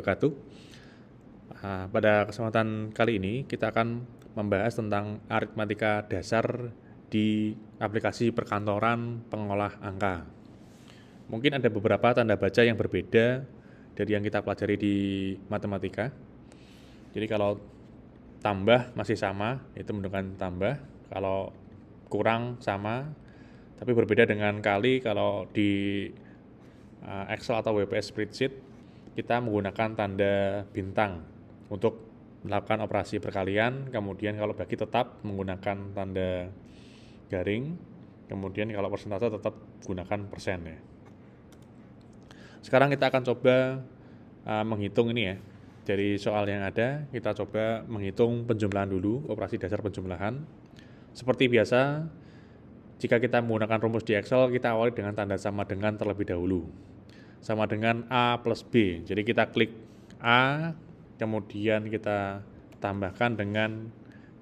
wabarakatuh. Pada kesempatan kali ini kita akan membahas tentang aritmatika dasar di aplikasi perkantoran pengolah angka. Mungkin ada beberapa tanda baca yang berbeda dari yang kita pelajari di matematika. Jadi kalau tambah masih sama, itu menunjukkan tambah. Kalau kurang sama, tapi berbeda dengan kali. Kalau di Excel atau WPS spreadsheet, kita menggunakan tanda bintang untuk melakukan operasi perkalian. Kemudian kalau bagi tetap menggunakan tanda garing. Kemudian kalau persentase tetap gunakan persen ya. Sekarang kita akan coba menghitung ini ya. Dari soal yang ada, kita coba menghitung penjumlahan dulu, operasi dasar penjumlahan. Seperti biasa, jika kita menggunakan rumus di Excel, kita awali dengan tanda sama dengan terlebih dahulu. Sama dengan A plus B. Jadi kita klik A, kemudian kita tambahkan dengan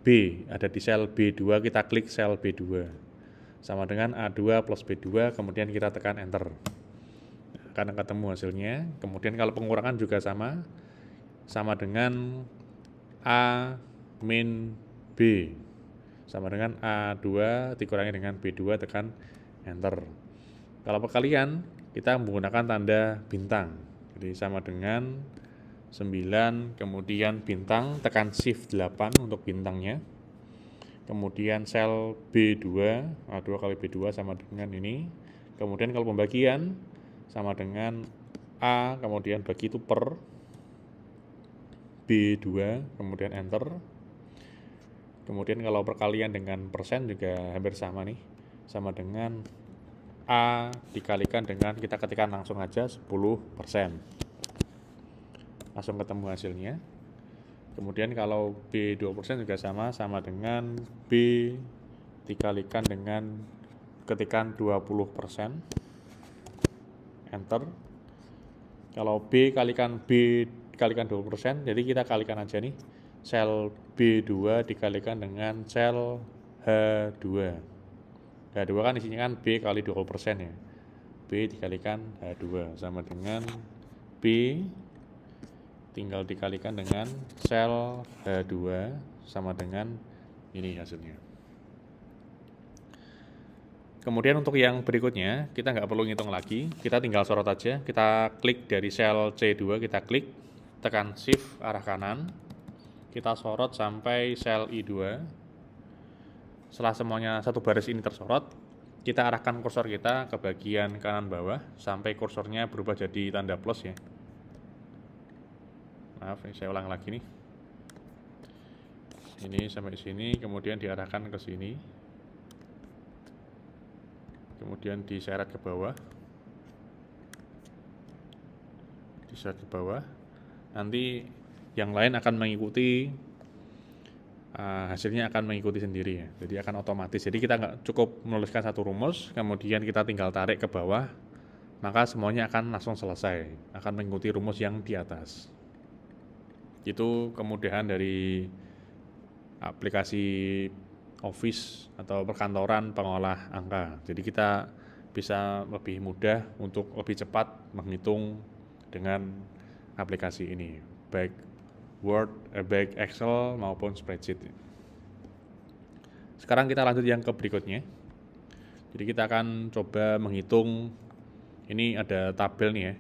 B. Ada di sel B2, kita klik sel B2. Sama dengan A2 plus B2, kemudian kita tekan Enter. Akan ketemu hasilnya. Kemudian kalau pengurangan juga sama dengan A min B. Sama dengan A2 dikurangi dengan B2, tekan Enter. Kalau perkalian, kita menggunakan tanda bintang. Jadi sama dengan 9, kemudian bintang, tekan Shift 8 untuk bintangnya. Kemudian sel B2, A2 kali B2 sama dengan ini. Kemudian kalau pembagian, sama dengan A, kemudian bagi itu per B2, kemudian Enter. Kemudian kalau perkalian dengan persen juga hampir sama nih. Sama dengan A dikalikan dengan, kita ketikkan langsung aja 10%. Langsung ketemu hasilnya. Kemudian kalau B 20% juga sama dengan B dikalikan dengan ketikan 20%. Enter. Kalau B kalikan 20%, jadi kita kalikan aja nih. Sel B2 dikalikan dengan sel H2. H2 kan isinya kan B kali 20% ya. B dikalikan H2 sama dengan B tinggal dikalikan dengan sel H2 sama dengan ini hasilnya. Kemudian untuk yang berikutnya, kita nggak perlu ngitung lagi, kita tinggal sorot aja. Kita klik dari sel C2, kita klik, tekan Shift arah kanan, kita sorot sampai sel I2. Setelah semuanya satu baris ini tersorot, kita arahkan kursor kita ke bagian kanan bawah sampai kursornya berubah jadi tanda plus ya. Maaf, saya ulang lagi nih. Ini sampai sini, kemudian diarahkan ke sini. Kemudian diseret ke bawah. Diseret ke bawah. Nanti yang lain akan mengikuti, hasilnya akan mengikuti sendiri ya. Jadi akan otomatis. Jadi kita nggak cukup menuliskan satu rumus, kemudian kita tinggal tarik ke bawah, maka semuanya akan langsung selesai. Akan mengikuti rumus yang di atas. Itu kemudahan dari aplikasi Office atau perkantoran pengolah angka. Jadi kita bisa lebih mudah untuk lebih cepat menghitung dengan aplikasi ini, baik Word, baik Excel maupun spreadsheet. Sekarang kita lanjut yang ke berikutnya. Jadi kita akan coba menghitung, ini ada tabel nih ya.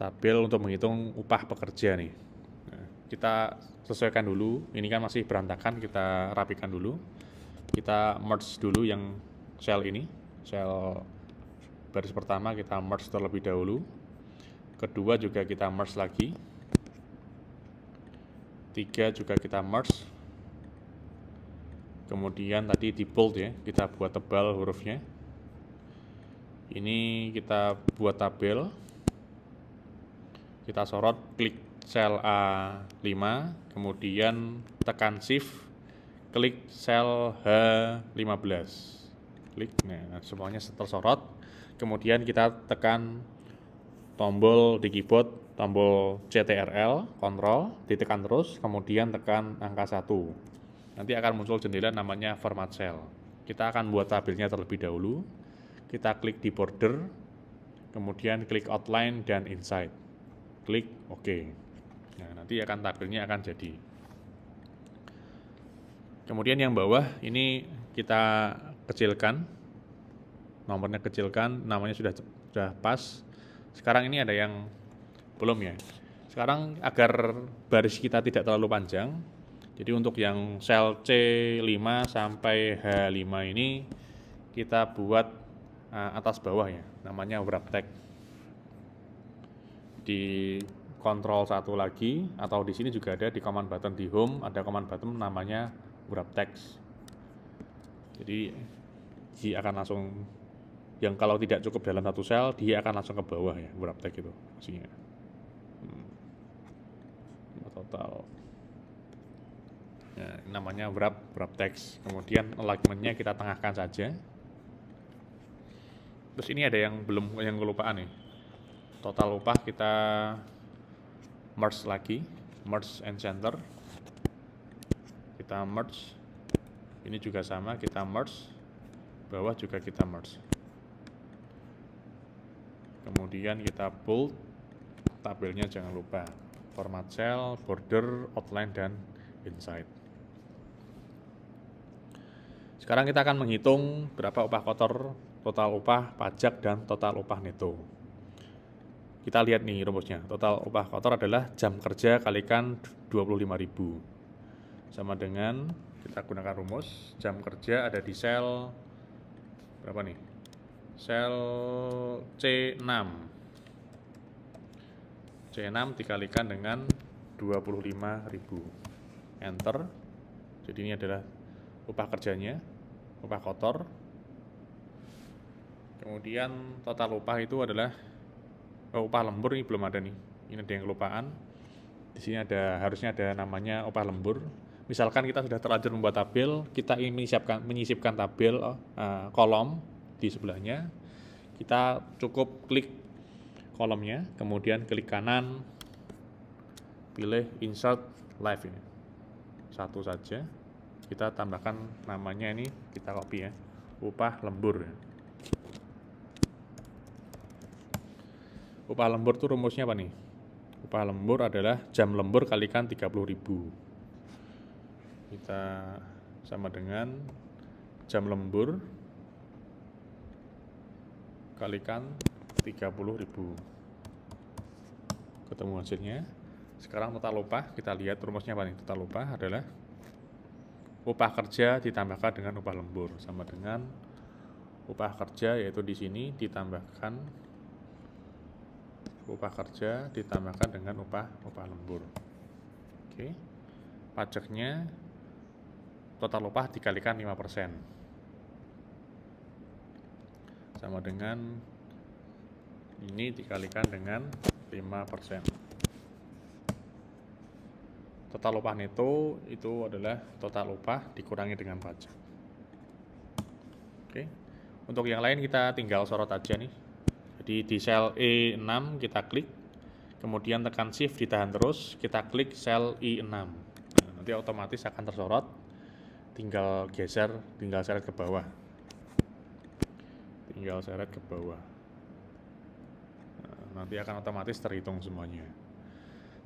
Tabel untuk menghitung upah pekerja nih. Nah, kita sesuaikan dulu, ini kan masih berantakan, kita rapikan dulu. Kita merge dulu yang sel ini, sel baris pertama kita merge terlebih dahulu. Kedua juga kita merge lagi. 3 juga kita merge. Kemudian tadi di bold ya, kita buat tebal hurufnya. Ini kita buat tabel. Kita sorot, klik sel A5, kemudian tekan Shift, klik sel H15. Klik, nah semuanya tersorot. Kemudian kita tekan tombol di keyboard, tombol CTRL, Ctrl, ditekan terus, kemudian tekan angka 1. Nanti akan muncul jendela namanya Format Cell. Kita akan buat tabelnya terlebih dahulu. Kita klik di border, kemudian klik outline dan inside. klik OK. Nah, nanti tabelnya akan jadi. Kemudian yang bawah ini kita kecilkan, nomornya kecilkan, namanya sudah pas. Sekarang ini ada yang belum ya. Sekarang agar baris kita tidak terlalu panjang, jadi untuk yang sel C5 sampai H5 ini kita buat atas bawah ya, namanya wrap text. Di kontrol satu lagi, atau di sini juga ada di command button di home, ada command button namanya wrap text. Jadi dia akan langsung, yang kalau tidak cukup dalam satu sel, dia akan langsung ke bawah ya, wrap text itu maksudnya. Total. Nah, namanya wrap text. Kemudian alignment-nya kita tengahkan saja. Terus ini ada yang kelupaan nih. Total upah kita merge lagi, merge and center. Kita merge. Ini juga sama, kita merge. Bawah juga kita merge. Kemudian kita bold. Tabelnya jangan lupa. Format cell, border, outline, dan inside. Sekarang kita akan menghitung berapa upah kotor, total upah pajak, dan total upah neto. Kita lihat nih rumusnya. Total upah kotor adalah jam kerja kalikan 25.000. Sama dengan, kita gunakan rumus, jam kerja ada di sel berapa nih? Sel C6. C6 dikalikan dengan 25.000. Enter. Jadi ini adalah upah kerjanya, upah kotor. Kemudian total upah itu adalah upah lembur, ini belum ada nih. Ini ada yang kelupaan. Di sini harusnya ada namanya upah lembur. Misalkan kita sudah terlanjur membuat tabel, kita ingin menyisipkan tabel kolom di sebelahnya. Kita cukup klik kolomnya, kemudian klik kanan, pilih insert live ini. Satu saja. Kita tambahkan namanya ini, kita copy ya, upah lembur. Upah lembur itu rumusnya apa nih? Upah lembur adalah jam lembur kalikan 30.000. Kita sama dengan jam lembur kalikan 30.000. Ketemu hasilnya. Sekarang total upah, kita lihat rumusnya apa nih? Total upah adalah upah kerja ditambahkan dengan upah lembur, sama dengan upah kerja, yaitu di sini ditambahkan upah kerja ditambahkan dengan upah lembur. Oke. Pajaknya total upah dikalikan 5%. Sama dengan ini dikalikan dengan 5%. Total upah neto itu adalah total upah dikurangi dengan pajak. Oke. Untuk yang lain kita tinggal sorot aja nih. Jadi di sel E6 kita klik, kemudian tekan shift ditahan terus, kita klik sel I6. Nah, nanti otomatis akan tersorot. Tinggal geser, tinggal seret ke bawah. Tinggal seret ke bawah. Nah, nanti akan otomatis terhitung semuanya.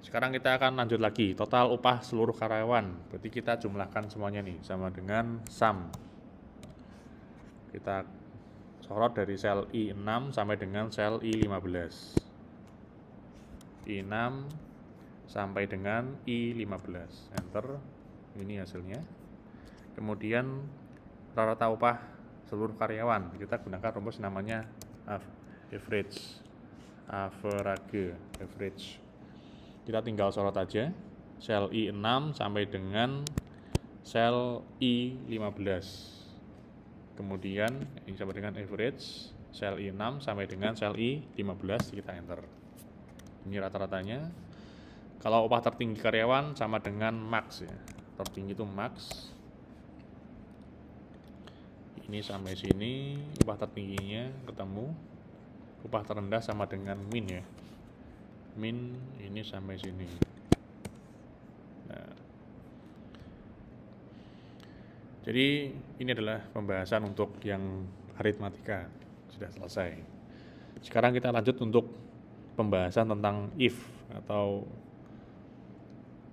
Sekarang kita akan lanjut lagi, total upah seluruh karyawan. Berarti kita jumlahkan semuanya nih, sama dengan sum. Kita sorot dari sel I6 sampai dengan sel I15. I6 sampai dengan I15. Enter. Ini hasilnya. Kemudian rata upah seluruh karyawan. Kita gunakan rumus namanya average. Kita tinggal sorot aja sel I6 sampai dengan sel I15. Kemudian ini sampai dengan average sel I6 sampai dengan sel I15, kita enter. Ini rata-ratanya. Kalau upah tertinggi karyawan sama dengan max ya. Tertinggi itu max. Ini sampai sini upah tertingginya ketemu. Upah terendah sama dengan min ya. Min ini sampai sini. Nah, jadi ini adalah pembahasan untuk yang aritmatika, sudah selesai. Sekarang kita lanjut untuk pembahasan tentang if atau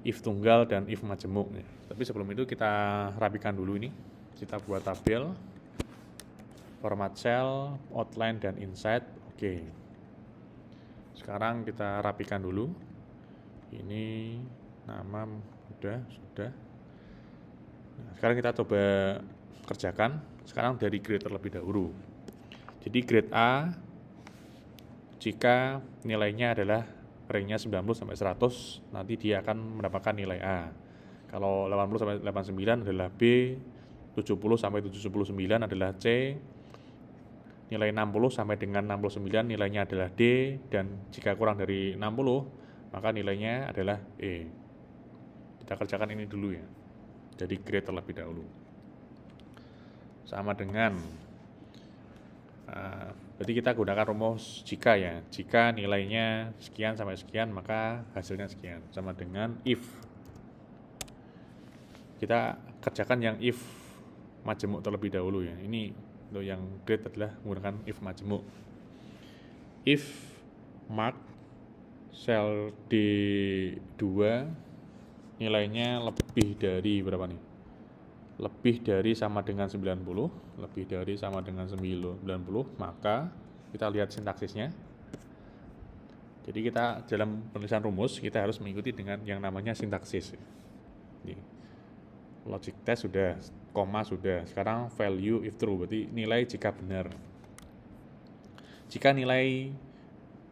if tunggal dan if majemuk ya. Tapi sebelum itu kita rapikan dulu ini. Kita buat tabel, format cell, outline dan insight. Oke. Sekarang kita rapikan dulu. Ini nama sudah. Nah, sekarang kita coba kerjakan. Sekarang dari grade terlebih dahulu. Jadi grade A jika nilainya adalah ranknya 90 sampai 100, nanti dia akan mendapatkan nilai A. Kalau 80 sampai 89 adalah B, 70 sampai 79 adalah C, nilai 60 sampai dengan 69 nilainya adalah D, dan jika kurang dari 60 maka nilainya adalah E. Kita kerjakan ini dulu ya. Jadi grade terlebih dahulu. Sama dengan berarti kita gunakan rumus jika ya. Jika nilainya sekian sampai sekian maka hasilnya sekian. Sama dengan if. Kita kerjakan yang if majemuk terlebih dahulu ya. Ini untuk yang grade adalah menggunakan if majemuk. If mark sel D2 nilainya lebih dari berapa nih? Lebih dari sama dengan 90, lebih dari sama dengan 90, maka kita lihat sintaksisnya. Jadi kita dalam penulisan rumus kita harus mengikuti dengan yang namanya sintaksis. Logic test sudah, koma sudah. Sekarang value if true, berarti nilai jika benar. Jika nilai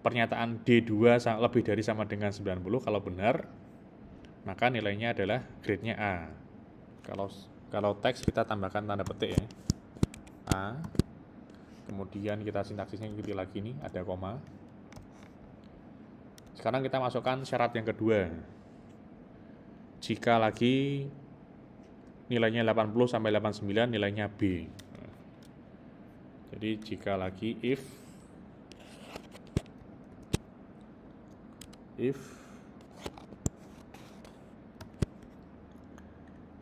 pernyataan D2 lebih dari sama dengan 90 kalau benar, maka nilainya adalah grade-nya A. Kalau teks kita tambahkan tanda petik ya. A. Kemudian kita sintaksisnya ikuti lagi nih, ada koma. Sekarang kita masukkan syarat yang kedua. Jika lagi nilainya 80 sampai 89 nilainya B. Jadi jika lagi if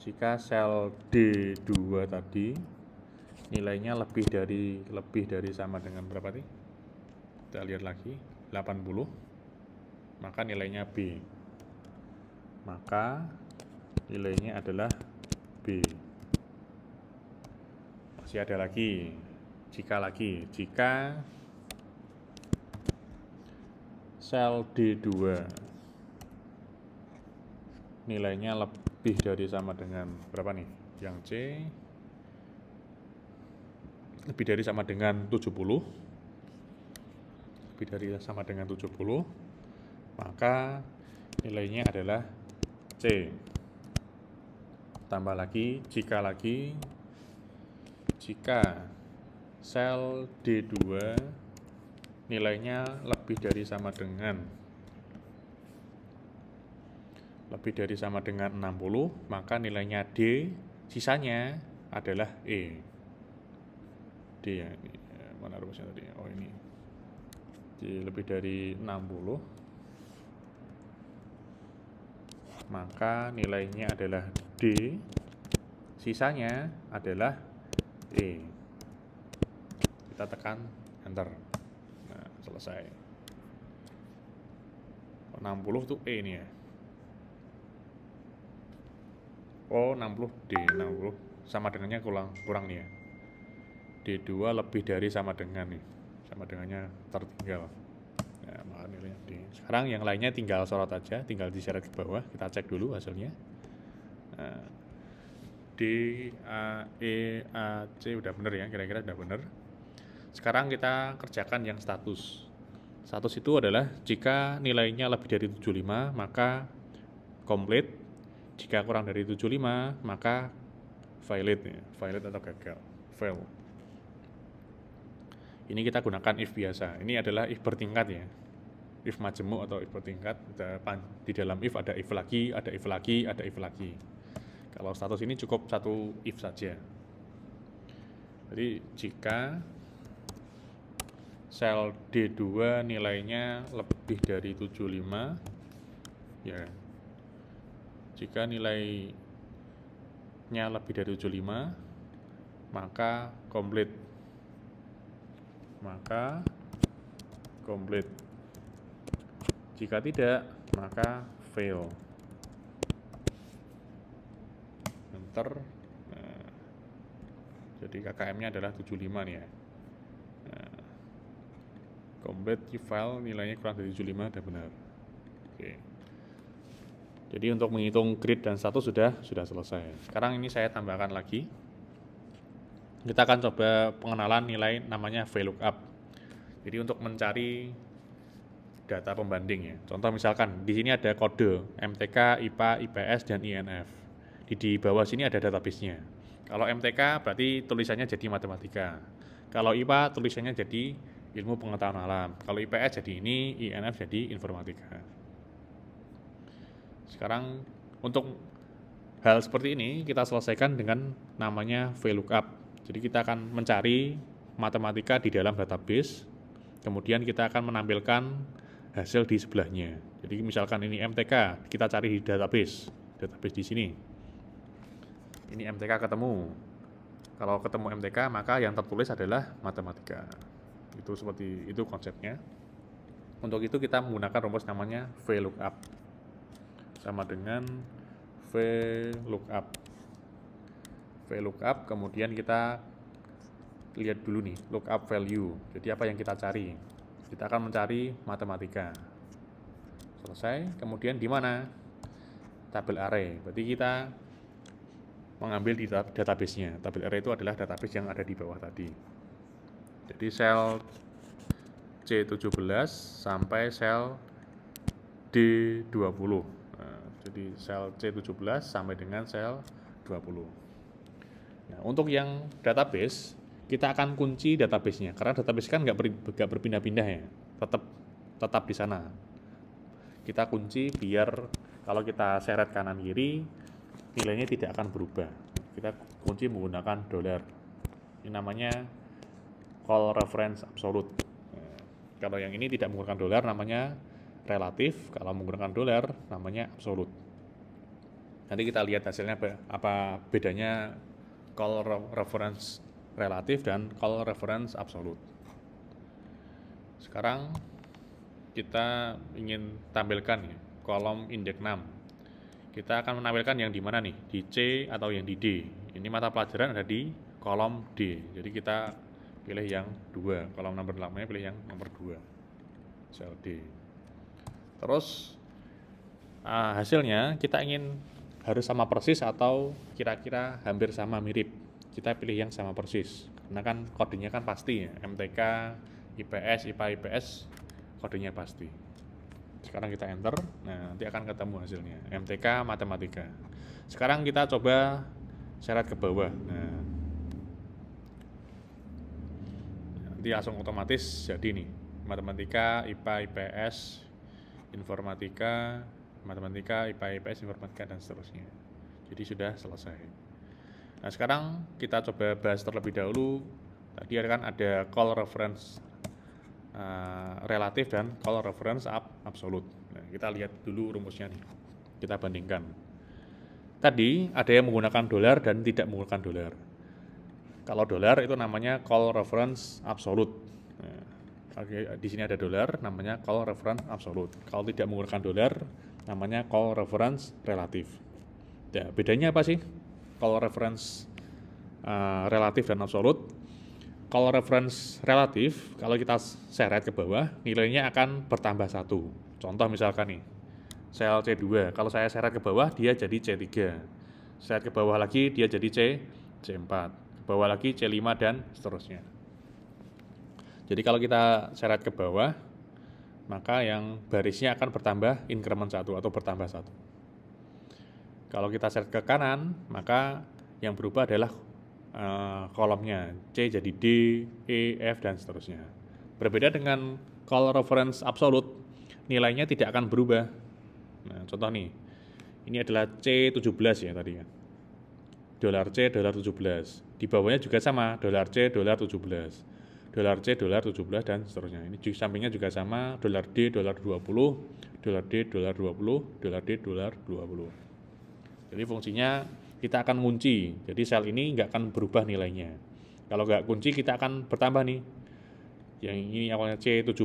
jika sel D2 tadi nilainya lebih dari sama dengan berapa nih? Kita lihat lagi, 80, maka nilainya B. Maka nilainya adalah B. Masih ada lagi, jika sel D2 nilainya lebih dari sama dengan berapa nih? Yang C lebih dari sama dengan 70. Lebih dari sama dengan 70, maka nilainya adalah C. Tambah lagi, jika sel D2 nilainya lebih dari sama dengan 60, maka nilainya D, sisanya adalah E. D ya, ini mana rumusnya tadi? Oh ini. D lebih dari 60, maka nilainya adalah D, sisanya adalah E. Kita tekan enter. Nah, selesai. 60 tuh E ini ya. Oh 60 D, 60 sama dengannya kurang nih ya. D2 lebih dari sama dengan nih, sama dengannya tertinggal. Nah, maka nilainya D. Sekarang yang lainnya tinggal sorot aja, tinggal diseret ke bawah. Kita cek dulu hasilnya. Nah, D, A, E, A, C udah bener ya, kira-kira udah bener. Sekarang kita kerjakan yang status. Status itu adalah jika nilainya lebih dari 75 maka complete. Jika kurang dari 75 maka valid atau gagal, fail. Ini kita gunakan if biasa. Ini adalah if bertingkat ya. If majemuk atau if bertingkat. Di dalam if ada if lagi, ada if lagi, ada if lagi. Kalau status ini cukup satu if saja. Jadi jika sel D2 nilainya lebih dari 75 ya. Jika nilainya lebih dari 75 maka complete. Jika tidak, maka fail. Enter. Nah, jadi KKM-nya adalah 75 nih ya. Nah, complete file nilainya kurang dari 75 dan benar. Oke. Jadi untuk menghitung grid dan status sudah selesai. Sekarang ini saya tambahkan lagi. Kita akan coba pengenalan nilai namanya VLOOKUP. Jadi untuk mencari data pembanding ya. Contoh misalkan di sini ada kode MTK, IPA, IPS dan INF. Di bawah sini ada database-nya. Kalau MTK berarti tulisannya jadi matematika. Kalau IPA tulisannya jadi ilmu pengetahuan alam. Kalau IPS jadi ini, INF jadi informatika. Sekarang untuk hal seperti ini kita selesaikan dengan namanya VLOOKUP. Jadi kita akan mencari matematika di dalam database. Kemudian kita akan menampilkan hasil di sebelahnya. Jadi misalkan ini MTK, kita cari di database di sini. Ini MTK ketemu. Kalau ketemu MTK, maka yang tertulis adalah matematika. Itu seperti itu konsepnya. Untuk itu kita menggunakan rumus namanya VLOOKUP. Sama dengan VLOOKUP. VLOOKUP, kemudian kita lihat dulu nih, lookup value. Jadi apa yang kita cari? Kita akan mencari matematika. Selesai. Kemudian di mana? Tabel array. Berarti kita mengambil di database-nya. Tabel array itu adalah database yang ada di bawah tadi. Jadi sel C17 sampai sel D20. Nah, jadi sel C17 sampai dengan sel 20. Nah, untuk yang database kita akan kunci database-nya, karena database kan nggak berpindah-pindah ya, tetap di sana. Kita kunci biar kalau kita seret kanan kiri, nilainya tidak akan berubah. Kita kunci menggunakan $. Ini namanya call reference absolute. Nah, kalau yang ini tidak menggunakan $, namanya relatif. Kalau menggunakan $, namanya absolute. Nanti kita lihat hasilnya apa bedanya call reference relatif dan call reference absolute. Sekarang kita ingin tampilkan ya, kolom indeks 6. Kita akan menampilkan yang di mana nih? Di C atau yang di D. Ini mata pelajaran ada di kolom D. Jadi kita pilih yang 2. Kolom nomor 8-nya pilih yang nomor 2. Sel D. Terus hasilnya kita ingin harus sama persis atau kira-kira hampir sama mirip. Kita pilih yang sama persis, karena kan kodenya kan pasti ya, MTK, IPS, IPA, IPS, kodenya pasti. Sekarang kita enter, nah nanti akan ketemu hasilnya, MTK, matematika. Sekarang kita coba seret ke bawah, nah nanti langsung otomatis jadi nih, matematika, IPA, IPS, informatika, matematika, IPA, IPS, informatika, dan seterusnya. Jadi sudah selesai. Nah sekarang kita coba bahas terlebih dahulu. Tadi kan ada call reference relatif dan call reference absolute. Nah, kita lihat dulu rumusnya nih. Kita bandingkan. Tadi ada yang menggunakan $, dan tidak menggunakan $. Kalau $, itu namanya call reference absolute. Nah, di sini ada $, namanya call reference absolute. Kalau tidak menggunakan $, namanya call reference relatif. Nah, bedanya apa sih? Call reference relatif dan absolute. Call reference relatif, kalau kita seret ke bawah, nilainya akan bertambah 1. Contoh misalkan nih, sel C2, kalau saya seret ke bawah, dia jadi C3. Seret ke bawah lagi, dia jadi C4. Ke bawah lagi C5 dan seterusnya. Jadi kalau kita seret ke bawah, maka yang barisnya akan bertambah increment 1 atau bertambah 1. Kalau kita seret ke kanan, maka yang berubah adalah kolomnya. C jadi D, E, F, dan seterusnya. Berbeda dengan call reference absolute, nilainya tidak akan berubah. Nah, contoh nih, ini adalah C17 ya tadi ya. $C, $17. Di bawahnya juga sama, $C, $17. $C, $17, dan seterusnya. Ini di sampingnya juga sama, $D, $20, $D, $20, $D, $20. Jadi fungsinya kita akan kunci, jadi sel ini nggak akan berubah nilainya. Kalau nggak kunci kita akan bertambah nih. Yang ini awalnya C17,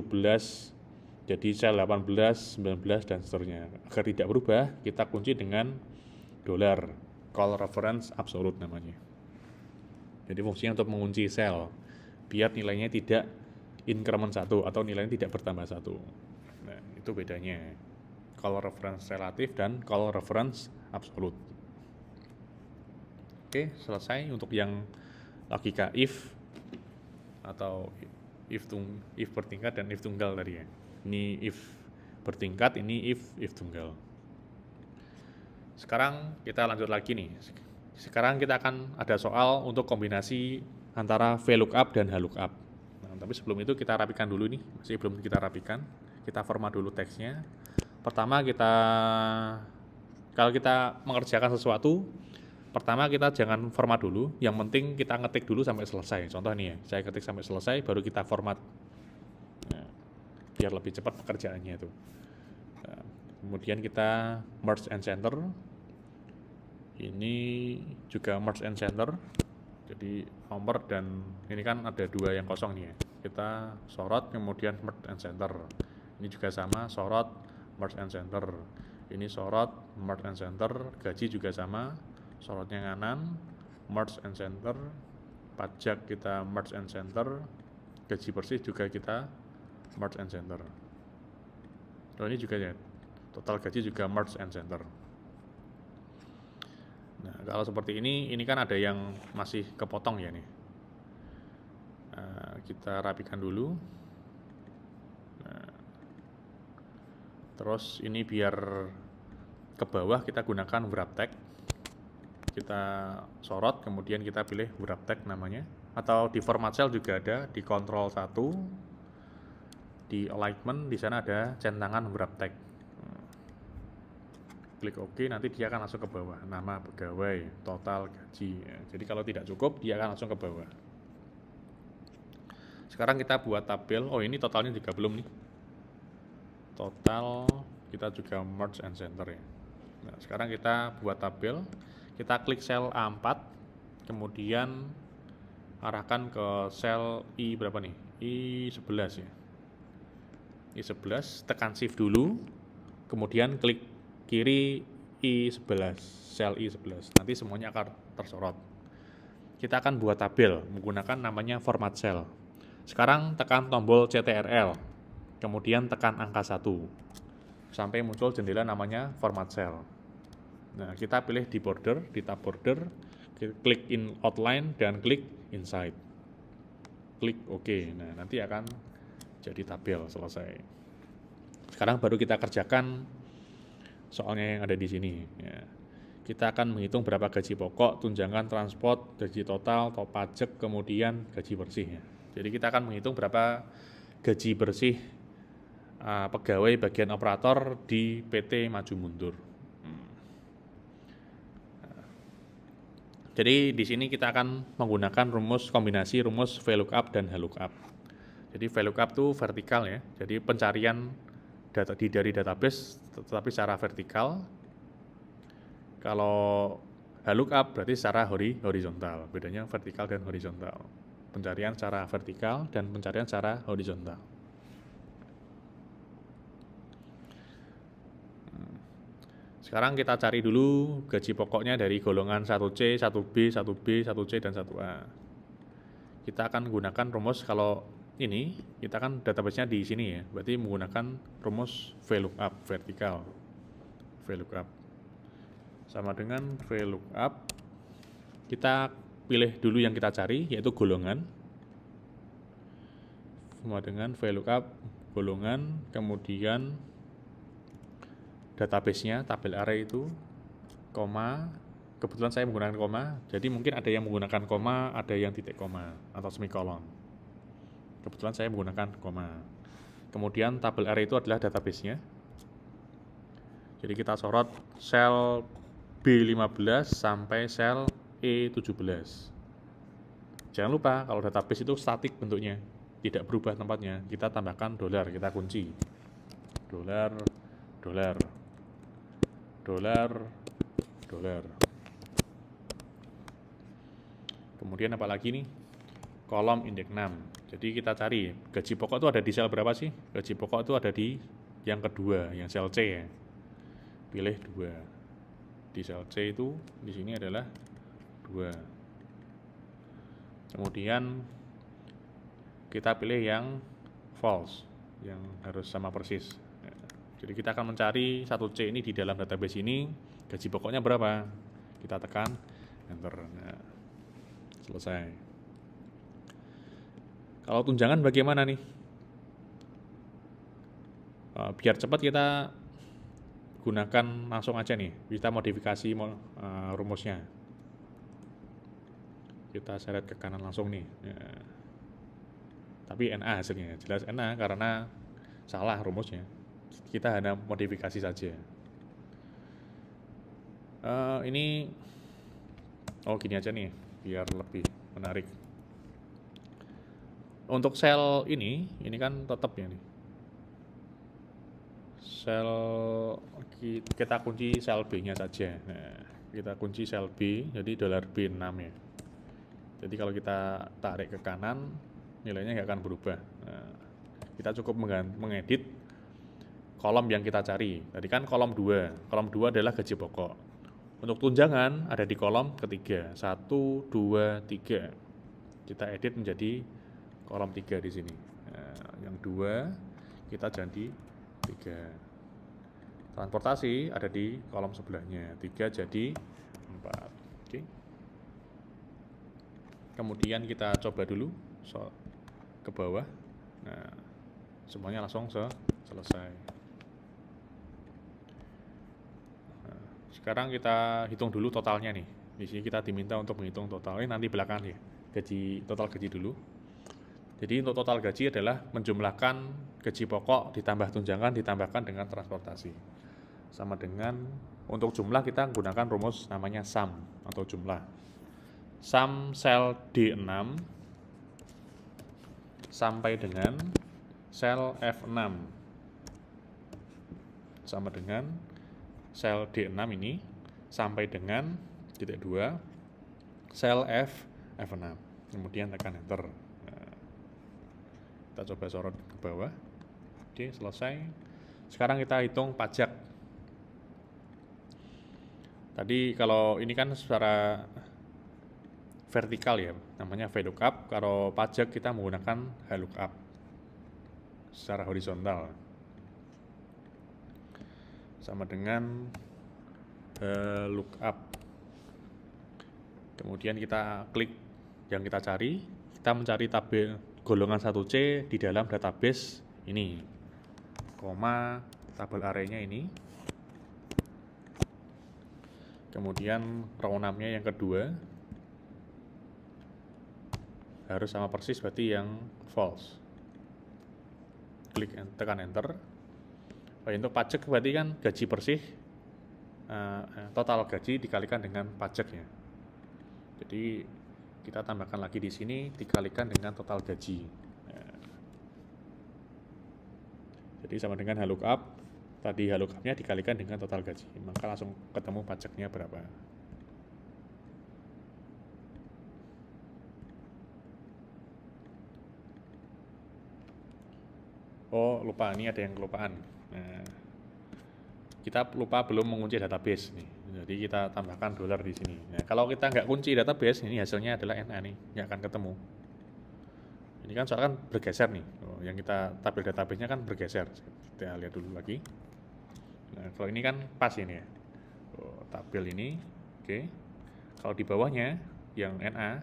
jadi sel 18, 19, dan seterusnya. Agar tidak berubah, kita kunci dengan dolar, call reference absolute namanya. Jadi fungsinya untuk mengunci sel, biar nilainya tidak increment 1 atau nilainya tidak bertambah 1. Nah, itu bedanya. Call reference relatif dan call reference absolute. Oke, selesai untuk yang logika if atau if bertingkat dan if tunggal tadi ya. Ini if bertingkat, ini if tunggal. Sekarang kita lanjut lagi nih. Sekarang kita akan ada soal untuk kombinasi antara VLOOKUP dan HLOOKUP. Nah, tapi sebelum itu kita rapikan dulu nih. Masih belum kita rapikan. Kita format dulu teksnya. Pertama kalau kita mengerjakan sesuatu, pertama kita jangan format dulu. Yang penting kita ngetik dulu sampai selesai. Contoh nih ya, saya ketik sampai selesai, baru kita format. Nah, biar lebih cepat pekerjaannya itu. Nah, kemudian kita merge and center. Ini juga merge and center, jadi nomor dan ini kan ada 2 yang kosong nih ya. Kita sorot kemudian merge and center. Ini juga sama, sorot merge and center. Ini sorot merge and center. Gaji juga sama, sorotnya kanan, merge and center. Pajak kita merge and center. Gaji bersih juga kita merge and center. Oh, ini juga ya, total gaji juga merge and center. Nah, kalau seperti ini kan ada yang masih kepotong ya nih. Nah, kita rapikan dulu. Nah, terus ini biar ke bawah kita gunakan wrap tag. Kita sorot, kemudian kita pilih wrap tag namanya. Atau di format cell juga ada, di control 1, di alignment, di sana ada centangan wrap tag. Klik OK, nanti dia akan langsung ke bawah, nama pegawai, total gaji. Jadi kalau tidak cukup, dia akan langsung ke bawah. Sekarang kita buat tabel. Oh, ini totalnya juga belum nih. Total kita juga merge and center ya. Nah, sekarang kita buat tabel. Kita klik sel A4, kemudian arahkan ke sel I berapa nih? I11 ya. I11, tekan shift dulu, kemudian klik kiri I11, sel I11. Nanti semuanya akan tersorot. Kita akan buat tabel menggunakan namanya format cell. Sekarang tekan tombol CTRL, kemudian tekan angka 1, sampai muncul jendela namanya format cell. Nah, kita pilih di border, di tab border, klik in outline dan klik inside. Klik OK. Nah, nanti akan jadi tabel selesai. Sekarang baru kita kerjakan soalnya yang ada di sini ya. Kita akan menghitung berapa gaji pokok, tunjangan transport, gaji total, top pajak, kemudian gaji bersih ya. Jadi kita akan menghitung berapa gaji bersih pegawai bagian operator di PT Maju Mundur. Jadi di sini kita akan menggunakan kombinasi rumus VLOOKUP dan HLOOKUP. Jadi VLOOKUP itu vertikal ya. Jadi pencarian data dari database tetapi secara vertikal. Kalau HLOOKUP berarti secara horizontal. Bedanya vertikal dan horizontal. Pencarian secara vertikal dan pencarian secara horizontal. Sekarang kita cari dulu gaji pokoknya dari golongan 1C, 1B, 1B, 1C, dan 1A. Kita akan gunakan rumus kalau ini, kita kan database-nya di sini ya, berarti menggunakan rumus VLOOKUP, vertikal. VLOOKUP. Sama dengan VLOOKUP, kita pilih dulu yang kita cari, yaitu golongan. Sama dengan VLOOKUP, golongan, kemudian database-nya, tabel array itu, koma, kebetulan saya menggunakan koma, jadi mungkin ada yang menggunakan koma, ada yang titik koma, atau semikolon. Kebetulan saya menggunakan koma. Kemudian tabel array itu adalah database-nya. Jadi kita sorot sel B15 sampai sel E17. Jangan lupa, kalau database itu statik bentuknya, tidak berubah tempatnya. Kita tambahkan dolar, kita kunci. Dolar, dolar. Dolar. Kemudian apa lagi nih? Kolom indeks 6. Jadi kita cari gaji pokok itu ada di sel berapa sih? Gaji pokok itu ada di yang kedua, yang sel C ya. Pilih 2. Di sel C itu di sini adalah 2. Kemudian kita pilih yang false, yang harus sama persis. Jadi kita akan mencari 1C ini di dalam database ini, gaji pokoknya berapa? Kita tekan enter. Nah, selesai. Kalau tunjangan bagaimana nih? Biar cepat kita gunakan langsung aja nih. Kita modifikasi rumusnya. Kita seret ke kanan langsung nih. Ya. Tapi NA hasilnya. Jelas NA karena salah rumusnya. Kita hanya modifikasi saja. Ini gini aja nih, biar lebih menarik. Untuk sel ini kan tetap ya nih. Sel kita kunci sel B-nya saja. Nah, kita kunci sel B, jadi $B6 ya. Jadi kalau kita tarik ke kanan, nilainya nggak akan berubah. Nah, kita cukup mengedit kolom yang kita cari. Tadi kan kolom 2. Kolom 2 adalah gaji pokok. Untuk tunjangan ada di kolom ketiga. 1, 2, 3. Kita edit menjadi kolom 3 di sini. Nah, yang 2 kita jadi 3. Transportasi ada di kolom sebelahnya. 3 jadi 4. Oke. Kemudian kita coba dulu ke bawah. Nah, semuanya langsung selesai. Nah, sekarang kita hitung dulu totalnya nih. Di sini kita diminta untuk menghitung total. Ini nanti belakangan ya. Total gaji dulu. Jadi untuk total gaji adalah menjumlahkan gaji pokok ditambah tunjangan ditambahkan dengan transportasi. Sama dengan untuk jumlah kita gunakan rumus namanya sum atau jumlah. Sum sel D6 sampai dengan sel F6 sama dengan sel D6 ini sampai dengan titik 2 sel F6. Kemudian tekan enter. Kita coba sorot ke bawah. Oke, selesai. Sekarang kita hitung pajak. Tadi kalau ini kan secara vertikal ya, namanya VLOOKUP. Kalau pajak kita menggunakan HLOOKUP secara horizontal. Sama dengan lookup. Kemudian kita klik yang kita cari. Kita mencari tabel golongan 1C di dalam database ini, koma tabel arraynya ini. Kemudian row number-nya yang kedua harus sama persis, berarti yang false. Klik tekan enter. Untuk pajak berarti kan gaji bersih, total gaji dikalikan dengan pajaknya. Jadi kita tambahkan lagi di sini dikalikan dengan total gaji. Jadi sama dengan HLOOKUP. Tadi HLOOKUP-nya dikalikan dengan total gaji, maka langsung ketemu pajaknya berapa. Oh, lupa, ini ada yang kelupaan. Nah, kita lupa belum mengunci database nih. Jadi kita tambahkan $ di sini. Nah, kalau kita nggak kunci database, ini hasilnya adalah NA nih, nggak akan ketemu. Ini kan soalnya kan bergeser nih. Yang kita tabel database-nya kan bergeser. Kita lihat dulu lagi. Nah, kalau ini kan pas ini ya. Tabel ini, oke. Kalau di bawahnya yang NA,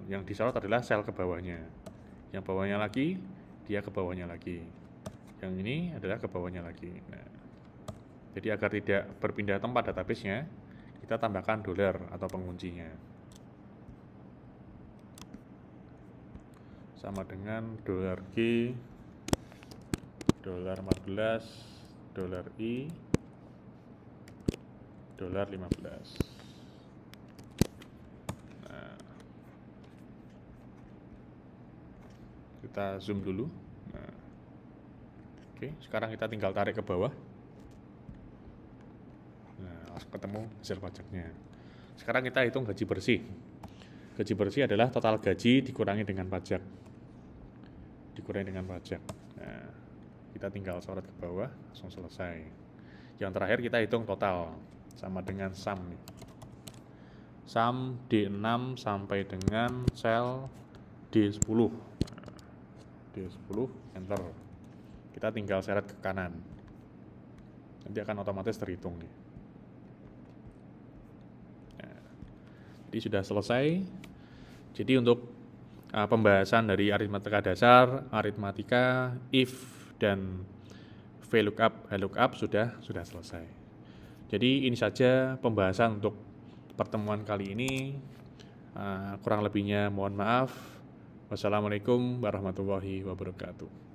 yang disorot adalah sel ke bawahnya. Yang bawahnya lagi, dia ke bawahnya lagi. Yang ini adalah ke bawahnya lagi. Nah, jadi agar tidak berpindah tempat database-nya, kita tambahkan $ atau penguncinya. Sama dengan $G, $14, $I, $15. Nah, kita zoom dulu. Nah, oke, sekarang kita tinggal tarik ke bawah. Ketemu hasil pajaknya. Sekarang kita hitung gaji bersih. Gaji bersih adalah total gaji dikurangi dengan pajak. dikurangi dengan pajak. Nah, kita tinggal coret ke bawah, langsung selesai. Yang terakhir kita hitung total, sama dengan sum nih. Sum D6 sampai dengan sel D10. Nah, D10, enter. Kita tinggal seret ke kanan. Nanti akan otomatis terhitung nih. Nah, jadi sudah selesai. Jadi untuk pembahasan dari aritmatika dasar, aritmatika, if, dan VLOOKUP, HLOOKUP sudah selesai. Jadi ini saja pembahasan untuk pertemuan kali ini. Kurang lebihnya mohon maaf. Wassalamualaikum warahmatullahi wabarakatuh.